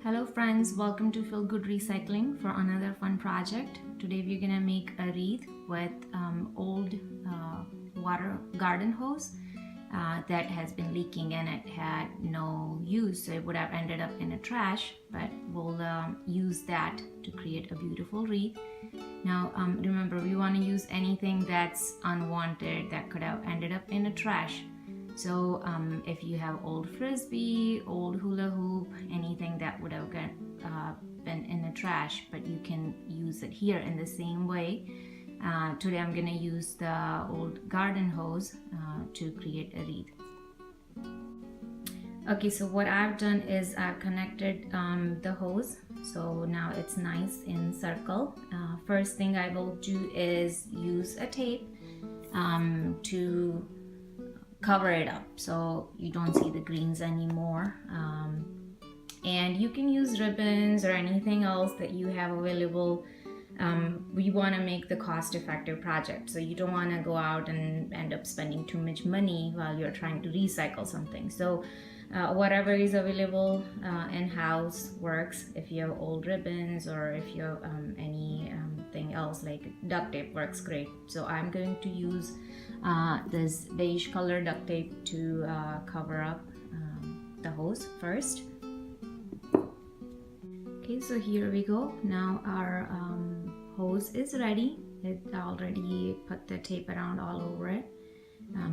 Hello friends, welcome to Feel Good Recycling for another fun project. Today we're gonna make a wreath with old water garden hose that has been leaking and it had no use, so it would have ended up in a trash, but we'll use that to create a beautiful wreath. Now remember, we want to use anything that's unwanted that could have ended up in a trash. So if you have old frisbee, old hula hoop, anything that would have been in the trash, but you can use it here in the same way. Today I'm going to use the old garden hose to create a wreath. Okay, so what I've done is I've connected the hose, so now it's nice in circle. First thing I will do is use a tape to cover it up so you don't see the greens anymore, and you can use ribbons or anything else that you have available. We want to make the cost-effective project, so you don't want to go out and end up spending too much money while you're trying to recycle something. So whatever is available in-house works. If you have old ribbons or if you have anything else like duct tape works great. So I'm going to use this beige color duct tape to cover up the hose first. Okay, so here we go. Now our hose is ready. It already put the tape around all over it.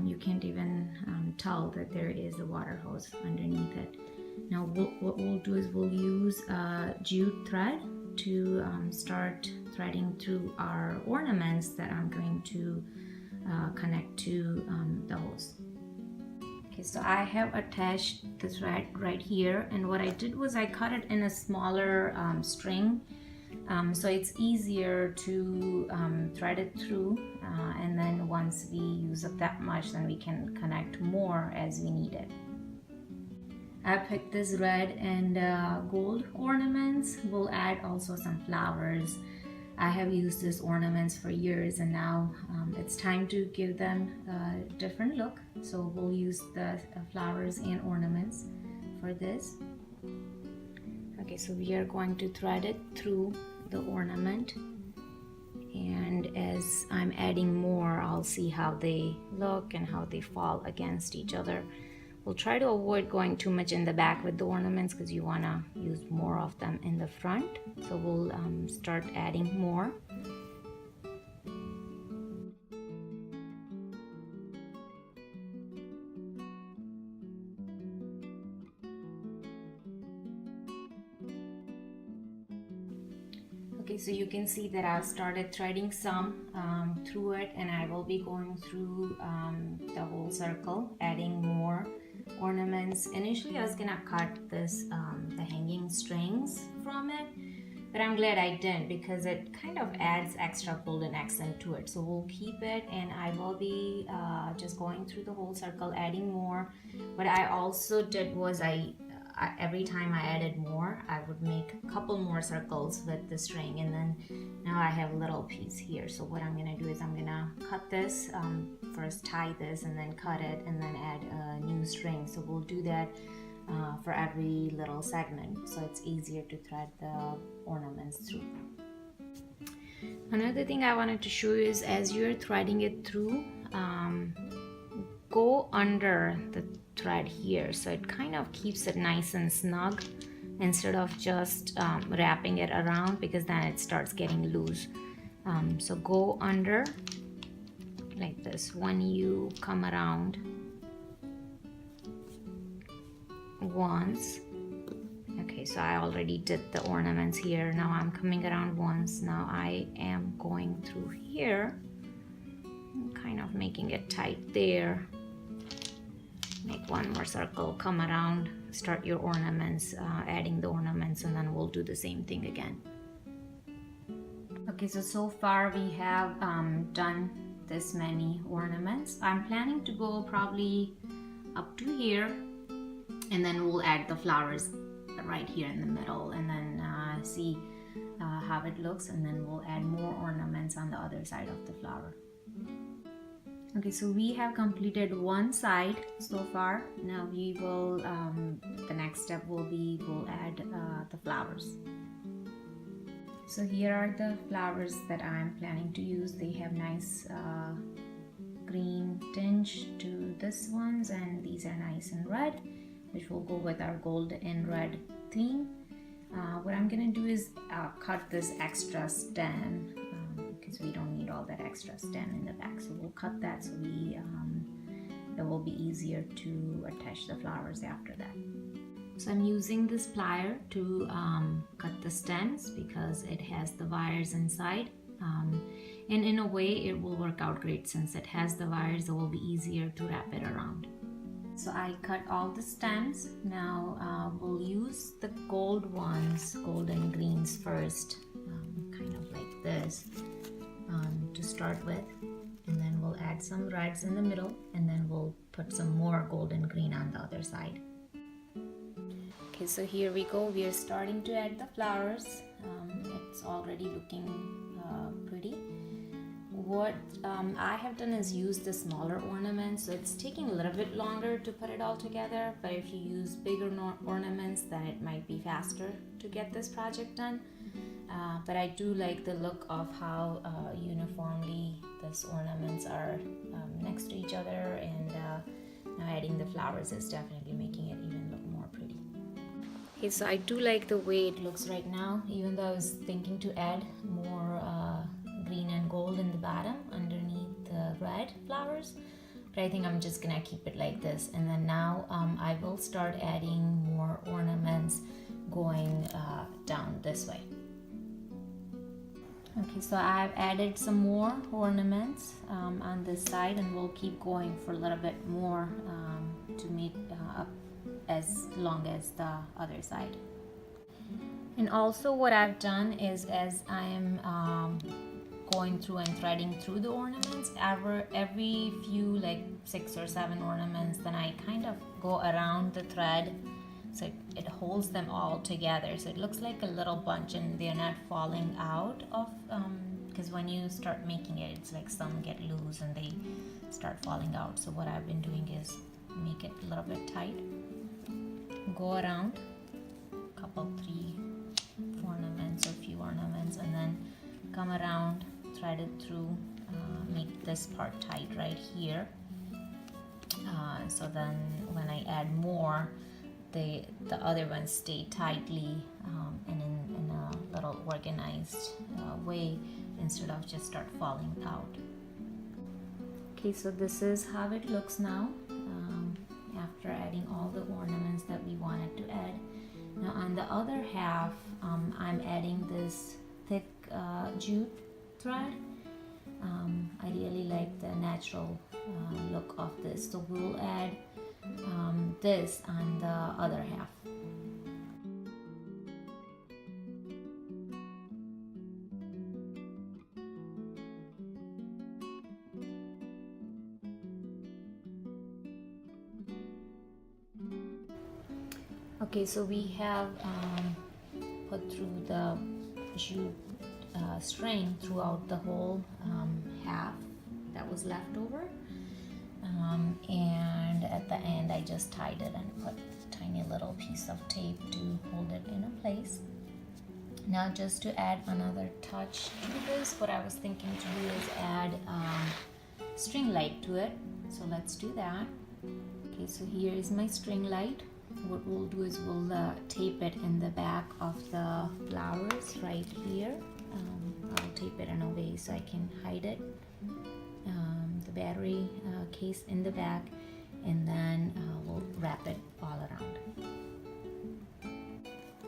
You can't even tell that there is a water hose underneath it. Now what we'll do is we'll use jute thread to start threading through our ornaments that I'm going to connect to the hose. Okay, so I have attached the thread right here, and what I did was I cut it in a smaller string, so it's easier to thread it through, and then once we use up that much, then we can connect more as we need it. I picked this red and gold ornaments. We'll add also some flowers. I have used these ornaments for years, and now it's time to give them a different look. So we'll use the flowers and ornaments for this. Okay, so we are going to thread it through the ornament, and as I'm adding more, I'll see how they look and how they fall against each other. We'll try to avoid going too much in the back with the ornaments because you want to use more of them in the front. So we'll start adding more. Okay, so you can see that I've started threading some through it, and I will be going through the whole circle, adding more ornaments. Initially I was gonna cut this the hanging strings from it, but I'm glad I didn't because it kind of adds extra golden accent to it. So we'll keep it, and I will be just going through the whole circle, adding more. What I also did was every time I added more, I would make a couple more circles with the string, and then now I have a little piece here. So what I'm gonna do is I'm gonna cut this, first tie this and then cut it and then add a new string. So we'll do that for every little segment, so it's easier to thread the ornaments through. Another thing I wanted to show you is as you're threading it through, go under the thread here, so it kind of keeps it nice and snug instead of just wrapping it around, because then it starts getting loose. So go under like this when you come around once. Okay, so I already did the ornaments here. Now I'm coming around once. Now I am going through here, kind of making it tight there. Make one more circle, come around, start your ornaments, adding the ornaments, and then we'll do the same thing again. Okay, so far we have done this many ornaments. I'm planning to go probably up to here, and then we'll add the flowers right here in the middle, and then see how it looks, and then we'll add more ornaments on the other side of the flower. Okay, so we have completed one side so far. Now we will, the next step will be, we'll add the flowers. So here are the flowers that I'm planning to use. They have nice green tinge to this ones, and these are nice and red, which will go with our gold and red theme. What I'm gonna do is cut this extra stem because we don't need all that extra stem in the back. So we'll cut that so it will be easier to attach the flowers after that. So I'm using this plier to cut the stems because it has the wires inside. And in a way it will work out great since it has the wires. It will be easier to wrap it around. So I cut all the stems. Now we'll use the gold ones, gold and greens first, kind of like this, to start with. And then we'll add some reds in the middle, and then we'll put some more gold and green on the other side. Okay, so here we go. We are starting to add the flowers. It's already looking pretty. What I have done is use the smaller ornaments, so it's taking a little bit longer to put it all together, but if you use bigger ornaments, then it might be faster to get this project done. But I do like the look of how uniformly these ornaments are next to each other, and now adding the flowers is definitely making it even look more pretty. Okay, so I do like the way it looks right now, even though I was thinking to add more green and gold in the bottom underneath the red flowers, but I think I'm just gonna keep it like this. And then now I will start adding more ornaments going down this way. Okay, so I've added some more ornaments on this side, and we'll keep going for a little bit more to meet up as long as the other side. And also what I've done is, as I am going through and threading through the ornaments, every few, like 6 or 7 ornaments, then I kind of go around the thread so it holds them all together, so it looks like a little bunch and they're not falling out of, because when you start making it, it's like some get loose and they start falling out. So what I've been doing is make it a little bit tight, go around a couple, 3 ornaments or few ornaments, and then come around, thread it through, make this part tight right here, so then when I add more, the other ones stay tightly and in a little organized way, instead of just start falling out. Okay, so this is how it looks now after adding all the ornaments that we wanted to add. Now on the other half, I'm adding this thick jute thread. I really like the natural look of this, so we'll add this on the other half. Okay, so we have put through the jute string throughout the whole half that was left over, and at the end I just tied it and put a tiny little piece of tape to hold it in a place. Now just to add another touch to this, what I was thinking to do is add string light to it, so let's do that. Okay, so here is my string light. What we'll do is we'll tape it in the back of the flowers right here. I'll tape it in a way so I can hide it, the battery case in the back, and then we'll wrap it all around.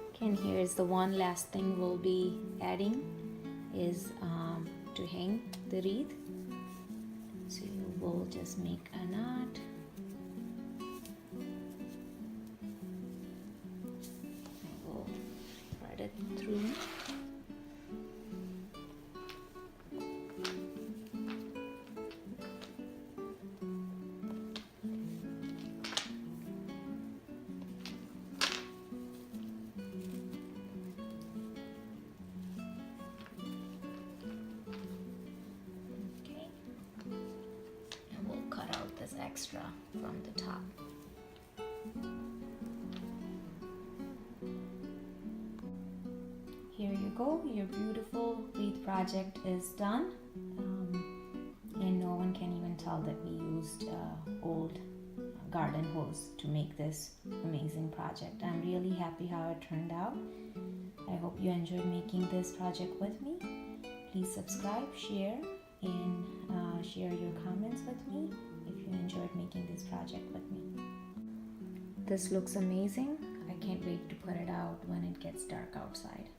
Okay, and here is the one last thing we'll be adding is to hang the wreath. So you will just make a knot. It through. Okay, from the top. Here you go, your beautiful wreath project is done. And no one can even tell that we used old garden hose to make this amazing project. I'm really happy how it turned out. I hope you enjoyed making this project with me. Please subscribe, share, and share your comments with me if you enjoyed making this project with me. This looks amazing. I can't wait to put it out when it gets dark outside.